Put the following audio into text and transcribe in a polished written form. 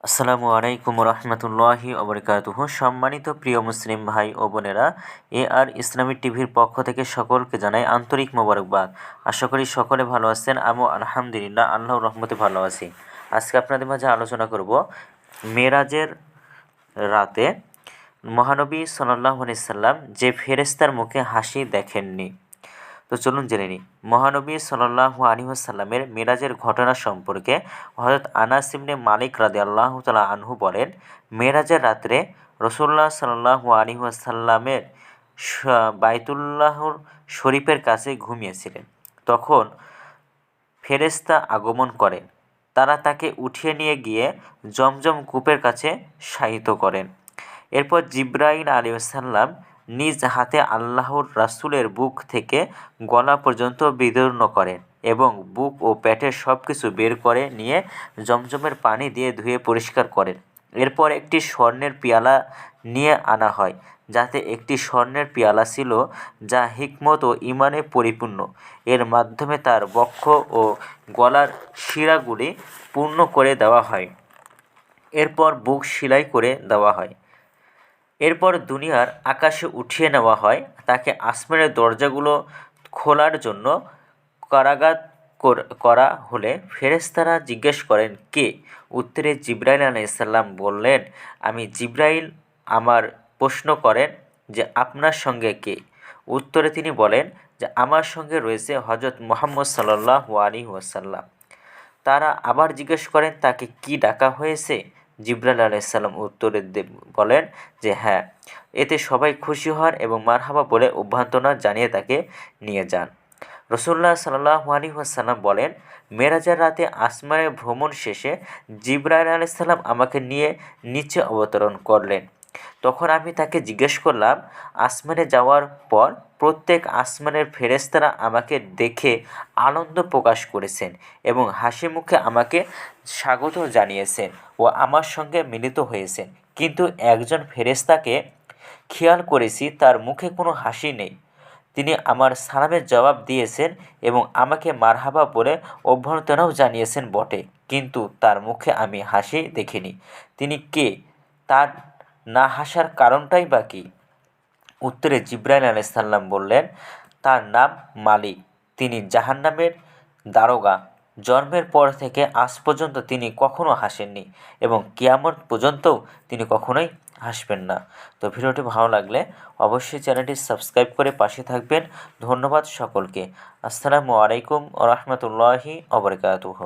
আসসালামু আলাইকুম রহমতুল্লাহি ওবরকাতুহু। সম্মানিত প্রিয় মুসলিম ভাই ও বোনেরা, আর ইসলামিক টিভির পক্ষ থেকে সকলকে জানাই আন্তরিক মোবারকবাদ। আশা করি সকলে ভালো আছেন। আমিও আলহামদুলিল্লাহ আল্লাহর রহমতে ভালো আছি। আজকে আপনাদের মাঝে আলোচনা করব মেরাজের রাতে মহানবী সাল্লাল্লাহু আলাইহি সাল্লাম যে ফেরেশতার মুখে হাসি দেখেননি। তো চলুন জেনে নিই মহানবী সাল্লাল্লাহু আলাইহি ওয়াসাল্লামের মেরাজের ঘটনা সম্পর্কে। হযরত আনাস ইবনে মালিক রাদিয়াল্লাহু তাআলা আনহু বলেন, মেরাজের রাত্রে রাসূলুল্লাহ সাল্লাল্লাহু আলাইহি ওয়াসাল্লামের বাইতুল্লাহর শরীফের কাছে ঘুমিয়েছিলেন। তখন ফেরেশতা আগমন করেন। তারা তাকে উঠিয়ে নিয়ে গিয়ে জমজম কূপের কাছে শায়িত করেন। এরপর জিবরাইল আলাইহিসসালাম নিজ হাতে আল্লাহর রাসূলের বুক থেকে গলা পর্যন্ত বিদীর্ণ করেন এবং বুক ও পেটের সব কিছু বের করে নিয়ে জমজমের পানি দিয়ে ধুয়ে পরিষ্কার করেন। এরপর একটি স্বর্ণের পেয়ালা নিয়ে আনা হয়, যাতে একটি স্বর্ণের পেয়ালা ছিল যা হিকমত ও ঈমানে পরিপূর্ণ। এর মাধ্যমে তার বক্ষ ও গলার শিরাগুলি পূর্ণ করে দেওয়া হয়। এরপর বুক সেলাই করে দেওয়া হয়। এরপর দুনিয়ার আকাশে উঠিয়ে নেওয়া হয়। তাকে আসমানের দরজাগুলো খোলার জন্য কারাগাত করা হলে ফেরেশতারা জিজ্ঞেস করেন, কে? উত্তরে জিবরাইল আলাইহিসসালাম বললেন, আমি জিবরাইল। আমার প্রশ্ন করেন যে আপনার সঙ্গে কে? উত্তরে তিনি বলেন যে আমার সঙ্গে রয়েছে হযরত মুহাম্মদ সাল্লাল্লাহু আলাইহি ওয়াসাল্লাম। তারা আবার জিজ্ঞেস করেন, তাকে কি ডাকা হয়েছে? জিবরাইল আলাইহিসসালাম উত্তরে বলেন যে হ্যাঁ। এতে সবাই খুশি হন এবং মারহাবা বলে অভ্যর্থনা জানিয়ে তাকে নিয়ে যান। রাসূলুল্লাহ সাল্লাল্লাহু আলাইহি ওয়াসাল্লাম বলেন, মেরাজের রাতে আসমানে ভ্রমণ শেষে জিবরাইল আলাইহিসসালাম আমাকে নিয়ে নিচে অবতরণ করলেন। তখন আমি তাকে জিজ্ঞেস করলাম, আসমানে যাওয়ার পর প্রত্যেক আসমানের ফেরেশতারা আমাকে দেখে আনন্দ প্রকাশ করেছেন এবং হাসি মুখে আমাকে স্বাগত জানিয়েছেন ও আমার সঙ্গে মিলিত হয়েছেন, কিন্তু একজন ফেরেশতাকে খেয়াল করেছি তার মুখে কোনো হাসি নেই। তিনি আমার সালামের জবাব দিয়েছেন এবং আমাকে মারহাবা বলে অভ্যর্থনাও জানিয়েছেন বটে, কিন্তু তার মুখে আমি হাসি দেখিনি। তিনি কে? তার না হাসার কারণটাই বা কী? উত্তরে জিবরাইল আলাইহিসসালাম বললেন, তার নাম মালিক। তিনি জাহান্নামের দারোগা। জন্মের পর থেকে আজ পর্যন্ত তিনি কখনো হাসেননি এবং কিয়ামত পর্যন্তও তিনি কখনোই হাসবেন না। তো ভিডিওটি ভালো লাগলে অবশ্যই চ্যানেলটি সাবস্ক্রাইব করে পাশে থাকবেন। ধন্যবাদ সকলকে। আসসালামু আলাইকুম ওয়া রাহমাতুল্লাহি ওয়া বারাকাতুহু।